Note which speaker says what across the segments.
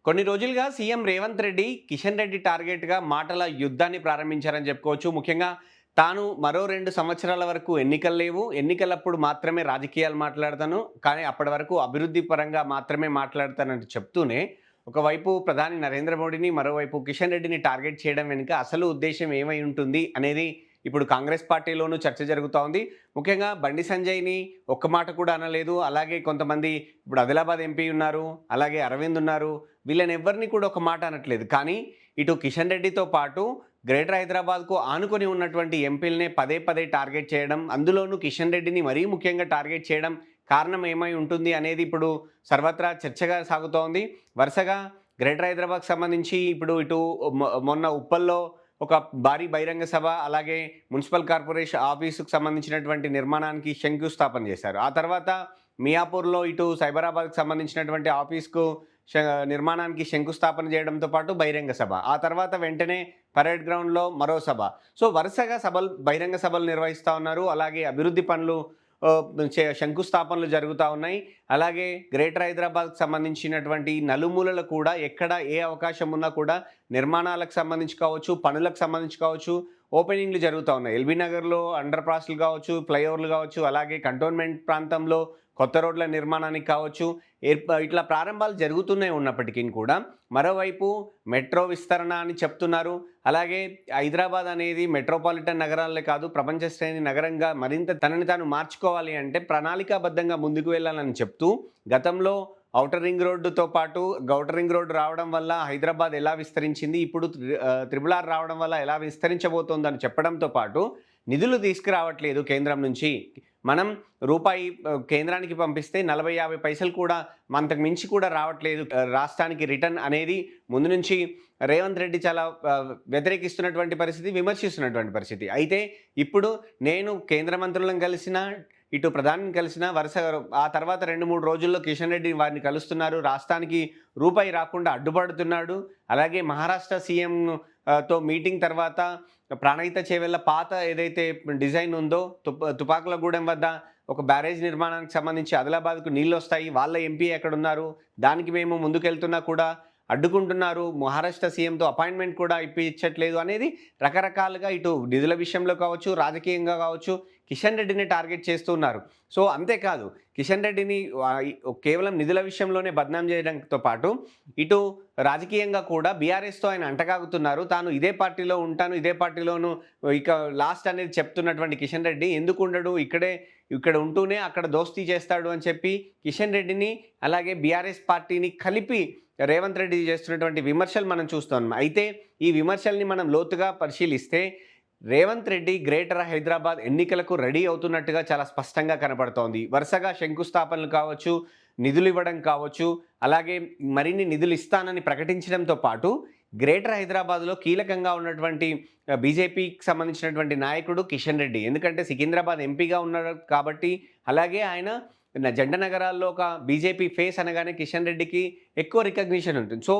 Speaker 1: కొన్ని రోజులుగా సీఎం రేవంత్ రెడ్డి కిషన్ రెడ్డి టార్గెట్‌గా మాటల యుద్ధాన్ని ప్రారంభించారని చెప్పుకోవచ్చు. ముఖ్యంగా తాను మరో 2 సంవత్సరాల వరకు ఎన్నికలు లేవు. ఎన్నికలప్పుడు మాత్రమే రాజకీయాలు మాట్లాడతాను. కానీ అప్పటి వరకు అభివృద్ధి పరంగా మాత్రమే మాట్లాడతానని చెప్తూనే, ఒకవైపు ప్రధాని నరేంద్ర మోడీని, మరోవైపు కిషన్ రెడ్డిని టార్గెట్ చేయడం వెనుక అసలు ఉద్దేశ్యం ఏమై ఉంటుంది అనేది ఇప్పుడు కాంగ్రెస్ పార్టీలోనూ చర్చ జరుగుతా ఉంది. ముఖ్యంగా బండి సంజయ్‌ని ఒక్క మాట కూడా అనలేదు. అలాగే కొంతమంది ఇప్పుడు ఆదిలాబాద్ ఎంపీ ఉన్నారు. అలాగే అరవింద్ ఉన్నారు. వీళ్ళని ఎవ్వరిని కూడా ఒక మాట అనట్లేదు. కానీ ఇటు కిషన్ రెడ్డితో పాటు గ్రేటర్ హైదరాబాద్‌కు ఆనుకొని ఉన్నటువంటి ఎంపీలనే పదే పదే టార్గెట్ చేయడం, అందులోనూ కిషన్ రెడ్డిని మరీ ముఖ్యంగా టార్గెట్ చేయడం కారణం ఏమై ఉంటుంది అనేది ఇప్పుడు సర్వత్రా చర్చగా సాగుతోంది. వరుసగా గ్రేటర్ హైదరాబాద్‌కి సంబంధించి ఇప్పుడు ఇటు మొన్న ఉప్పల్లో ఒక భారీ బహిరంగ సభ, అలాగే మున్సిపల్ కార్పొరేషన్ ఆఫీసుకు సంబంధించినటువంటి నిర్మాణానికి శంకుస్థాపన చేశారు. ఆ తర్వాత మియాపూర్‌లో ఇటు సైబరాబాద్‌కి సంబంధించినటువంటి ఆఫీస్‌కు ష నిర్మాణానికి శంకుస్థాపన చేయడంతో పాటు బహిరంగ సభ. ఆ తర్వాత వెంటనే పరేడ్ గ్రౌండ్‌లో మరో సభ. సో, వరుసగా బహిరంగ సభలు నిర్వహిస్తా ఉన్నారు. అలాగే అభివృద్ధి పనులు శంకుస్థాపనలు జరుగుతా ఉన్నాయి. అలాగే గ్రేటర్ హైదరాబాద్‌కి సంబంధించినటువంటి నలుమూలలు కూడా ఎక్కడ ఏ అవకాశం ఉన్నా కూడా నిర్మాణాలకు సంబంధించి కావచ్చు, పనులకు సంబంధించి కావచ్చు, ఓపెనింగ్‌లు జరుగుతా ఉన్నాయి. ఎల్బీ నగర్‌లో అండర్ పాస్‌లు కావచ్చు, ఫ్లైఓవర్లు కావచ్చు, అలాగే కంటోన్మెంట్ ప్రాంతంలో కొత్త రోడ్ల నిర్మాణానికి కావచ్చు, ఇట్లా ప్రారంభాలు జరుగుతూనే ఉన్నప్పటికీ కూడా మరోవైపు మెట్రో విస్తరణ అని చెప్తున్నారు. అలాగే హైదరాబాద్ అనేది మెట్రోపాలిటన్ నగరాలే కాదు, ప్రపంచ శ్రేణి నగరంగా మరింత తనని తాను మార్చుకోవాలి అంటే ప్రణాళికాబద్ధంగా ముందుకు వెళ్ళాలని చెప్తూ, గతంలో ఔటర్ రింగ్ రోడ్డుతో పాటు ఔటర్ రింగ్ రోడ్డు రావడం వల్ల హైదరాబాద్ ఎలా విస్తరించింది, ఇప్పుడు త్రిబుల్ ఆర్ రావడం వల్ల ఎలా విస్తరించబోతోందని చెప్పడంతో పాటు నిధులు తీసుకురావట్లేదు కేంద్రం నుంచి. మనం రూపాయి కేంద్రానికి పంపిస్తే 40, 50 పైసలు కూడా అంతకు మించి కూడా రావట్లేదు రాష్ట్రానికి రిటర్న్ అనేది ముందు నుంచి రేవంత్ రెడ్డి చాలా వ్యతిరేకిస్తున్నటువంటి పరిస్థితి, విమర్శిస్తున్నటువంటి పరిస్థితి. అయితే ఇప్పుడు నేను కేంద్ర మంత్రులను కలిసినా, ఇటు ప్రధానిని కలిసిన ఆ తర్వాత 2, 3 రోజుల్లో కిషన్ రెడ్డి వారిని కలుస్తున్నారు. రాష్ట్రానికి రూపాయి రాకుండా అడ్డుపడుతున్నాడు. అలాగే మహారాష్ట్ర సీఎం తో మీటింగ్ తర్వాత ప్రాణహిత చేవెళ్ళ పాత ఏదైతే డిజైన్ ఉందో తుపాకులగూడెం వద్ద ఒక బ్యారేజ్ నిర్మాణానికి సంబంధించి ఆదిలాబాద్‌కు నీళ్లొస్తాయి. వాళ్ళ ఎంపీ ఎక్కడున్నారు? దానికి మేము ముందుకెళ్తున్నా కూడా అడ్డుకుంటున్నారు. మహారాష్ట్ర సీఎంతో అపాయింట్మెంట్ కూడా ఇప్పించట్లేదు అనేది రకరకాలుగా ఇటు నిధుల విషయంలో కావచ్చు, రాజకీయంగా కావచ్చు కిషన్ రెడ్డిని టార్గెట్ చేస్తూ ఉన్నారు. సో, అంతేకాదు కిషన్ రెడ్డిని కేవలం నిధుల విషయంలోనే బద్నాం చేయడంతో పాటు ఇటు రాజకీయంగా కూడా బీఆర్ఎస్‌తో ఆయన అంటగాగుతున్నారు. తాను ఇదే పార్టీలో ఉంటాను, ఇదే పార్టీలోను ఇక లాస్ట్ అనేది చెప్తున్నటువంటి కిషన్ రెడ్డి ఎందుకు ఉండడు, ఇక్కడ ఉంటూనే అక్కడ దోస్తీ చేస్తాడు అని చెప్పి కిషన్ రెడ్డిని అలాగే బీఆర్ఎస్ పార్టీని కలిపి రేవంత్ రెడ్డి చేస్తున్నటువంటి విమర్శలు మనం చూస్తున్నాం. అయితే ఈ విమర్శల్ని మనం లోతుగా పరిశీలిస్తే రేవంత్ రెడ్డి గ్రేటర్ హైదరాబాద్ ఎన్నికలకు రెడీ అవుతున్నట్టుగా చాలా స్పష్టంగా కనపడుతోంది. వరుసగా శంకుస్థాపనలు కావచ్చు, నిధులు ఇవ్వడం కావచ్చు, అలాగే మరిన్ని నిధులు ఇస్తానని ప్రకటించడంతో పాటు గ్రేటర్ హైదరాబాద్‌లో కీలకంగా ఉన్నటువంటి బీజేపీకి సంబంధించినటువంటి నాయకుడు కిషన్ రెడ్డి. ఎందుకంటే సికింద్రాబాద్ ఎంపీగా ఉన్నాడు కాబట్టి, అలాగే ఆయన జంట నగరాల్లో ఒక బీజేపీ ఫేస్ అనగానే కిషన్ రెడ్డికి ఎక్కువ రికగ్నిషన్ ఉంటుంది. సో,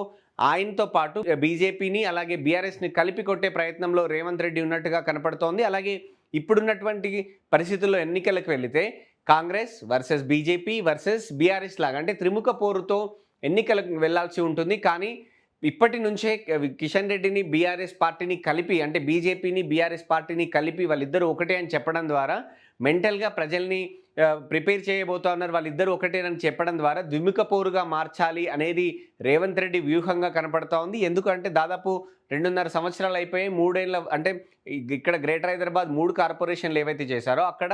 Speaker 1: ఆయనతో పాటు బీజేపీని అలాగే బీఆర్ఎస్‌ని కలిపి కొట్టే ప్రయత్నంలో రేవంత్ రెడ్డి ఉన్నట్టుగా కనపడుతోంది. అలాగే ఇప్పుడున్నటువంటి పరిస్థితుల్లో ఎన్నికలకు వెళితే Congress versus BJP versus BRS లాగా అంటే త్రిముఖ పోరుతో ఎన్నికలకు వెళ్లాల్సి ఉంటుంది. కానీ ఇప్పటి నుంచే కిషన్ రెడ్డిని బీఆర్ఎస్ పార్టీని కలిపి అంటే బీజేపీని బీఆర్ఎస్ పార్టీని కలిపి వాళ్ళిద్దరూ ఒకటే అని చెప్పడం ద్వారా మెంటల్‌గా ప్రజల్ని ప్రిపేర్ చేయబోతున్నారు. వాళ్ళిద్దరూ ఒకటేనని చెప్పడం ద్వారా ద్విముఖ పోరుగా మార్చాలి అనేది రేవంత్ రెడ్డి వ్యూహంగా కనపడతా ఉంది. ఎందుకంటే దాదాపు 2.5 సంవత్సరాలు అయిపోయాయి. 3 ఏళ్ల అంటే ఇక్కడ గ్రేటర్ హైదరాబాద్ 3 కార్పొరేషన్లు ఏవైతే చేశారో అక్కడ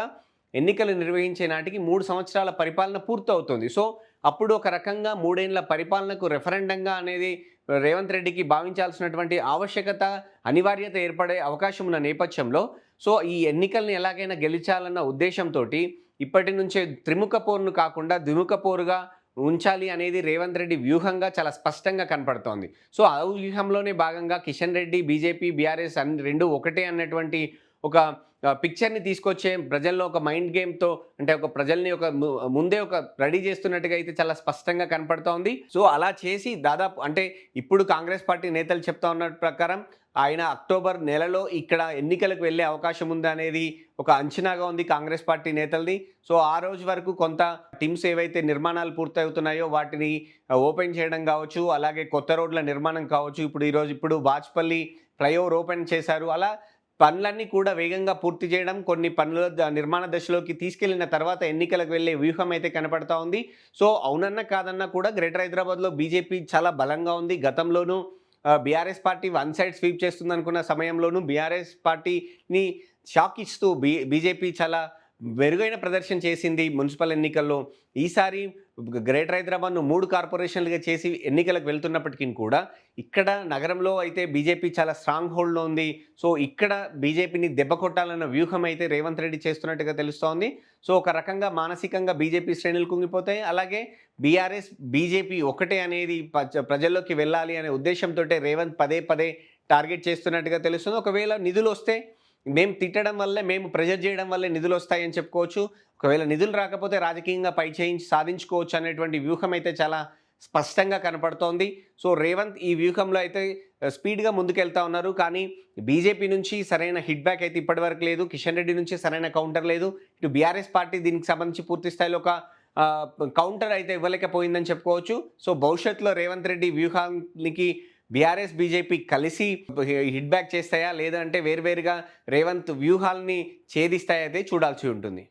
Speaker 1: ఎన్నికలు నిర్వహించే నాటికి 3 సంవత్సరాల పరిపాలన పూర్తవుతుంది. సో, అప్పుడు ఒక రకంగా 3 ఏళ్ల పరిపాలనకు రెఫరెండంగా అనేది రేవంత్ రెడ్డికి భావించాల్సినటువంటి ఆవశ్యకత, అనివార్యత ఏర్పడే అవకాశం ఉన్న నేపథ్యంలో సో, ఈ ఎన్నికల్ని ఎలాగైనా గెలిచాలన్న ఉద్దేశంతోటి ఇప్పటి నుంచే త్రిముఖ పోరును కాకుండా ద్విముఖ పోరుగా ఉంచాలి అనేది రేవంత్ రెడ్డి వ్యూహంగా చాలా స్పష్టంగా కనపడుతోంది. సో, ఆ వ్యూహంలోనే భాగంగా కిషన్ రెడ్డి, బీజేపీ, బీఆర్ఎస్ రెండు ఒకటే అన్నటువంటి ఒక పిక్చర్‌ని తీసుకొచ్చే ప్రజల్లో ఒక మైండ్ గేమ్‌తో అంటే ఒక ప్రజల్ని ఒక ముందే ఒక రెడీ చేస్తున్నట్టుగా అయితే చాలా స్పష్టంగా కనపడతా ఉంది. సో, అలా చేసి దాదాపు అంటే ఇప్పుడు కాంగ్రెస్ పార్టీ నేతలు చెప్తా ఉన్న ప్రకారం ఆయన అక్టోబర్ నెలలో ఇక్కడ ఎన్నికలకు వెళ్ళే అవకాశం ఉందనేది ఒక అంచనాగా ఉంది కాంగ్రెస్ పార్టీ నేతలది. సో, ఆ రోజు వరకు కొంత టీమ్స్ ఏవైతే నిర్మాణాలు పూర్తవుతున్నాయో వాటిని ఓపెన్ చేయడం కావచ్చు, అలాగే కొత్త రోడ్ల నిర్మాణం కావచ్చు. ఇప్పుడు బాచ్‌పల్లి ఫ్లైఓవర్ ఓపెన్ చేశారు. అలా పనులన్నీ కూడా వేగంగా పూర్తి చేయడం, కొన్ని పనుల నిర్మాణ దశలోకి తీసుకెళ్లిన తర్వాత ఎన్నికలకు వెళ్ళే వ్యూహం అయితే కనపడతా ఉంది. సో, అవునన్నా కాదన్నా కూడా గ్రేటర్ హైదరాబాద్‌లో బీజేపీ చాలా బలంగా ఉంది. గతంలోనూ BRS party one side sweep చేస్తుందనుకున్న సమయంలోనూ బీఆర్ఎస్ పార్టీని షాక్ ఇస్తూ బీజేపీ చాలా మెరుగైన ప్రదర్శన చేసింది మున్సిపల్ ఎన్నికల్లో. ఈసారి గ్రేటర్ హైదరాబాద్‌ను 3 కార్పొరేషన్లుగా చేసి ఎన్నికలకు వెళ్తున్నప్పటికి కూడా ఇక్కడ నగరంలో అయితే బీజేపీ చాలా స్ట్రాంగ్ హోల్డ్‌లో ఉంది. సో, ఇక్కడ బీజేపీని దెబ్బ కొట్టాలన్న వ్యూహం అయితే రేవంత్ రెడ్డి చేస్తున్నట్టుగా తెలుస్తోంది. సో, ఒక రకంగా మానసికంగా బీజేపీ శ్రేణులు కుంగిపోతాయి. అలాగే బీఆర్ఎస్, బీజేపీ ఒకటే అనేది ప్రజల్లోకి వెళ్ళాలి అనే ఉద్దేశంతోటే రేవంత్ పదే పదే టార్గెట్ చేస్తున్నట్టుగా తెలుస్తుంది. ఒకవేళ నిధులొస్తే మేము తిట్టడం వల్లే, మేము ప్రెషర్ చేయడం వల్లే నిధులొస్తాయని చెప్పుకోవచ్చు. ఒకవేళ నిధులు రాకపోతే రాజకీయంగా పైచేయించి సాధించుకోవచ్చు అనేటువంటి వ్యూహం అయితే చాలా స్పష్టంగా కనపడుతోంది. సో, రేవంత్ ఈ వ్యూహంలో అయితే స్పీడ్‌గా ముందుకెళ్తా ఉన్నారు. కానీ బీజేపీ నుంచి సరైన హిట్ బ్యాక్ అయితే ఇప్పటివరకు లేదు. కిషన్ రెడ్డి నుంచి సరైన కౌంటర్ లేదు. ఇటు బీఆర్ఎస్ పార్టీ దీనికి సంబంధించి పూర్తి స్థాయిలో ఒక కౌంటర్ అయితే ఇవ్వలేకపోయిందని చెప్పుకోవచ్చు. సో, భవిష్యత్తులో రేవంత్ రెడ్డి వ్యూహానికి బీఆర్ఎస్, బీజేపీ కలిసి హిట్ బ్యాక్ చేస్తాయా? లేదంటే వేరువేరుగా రేవంత్ వ్యూహాల్ని ఛేదిస్తాయా అయితే చూడాల్సి ఉంటుంది.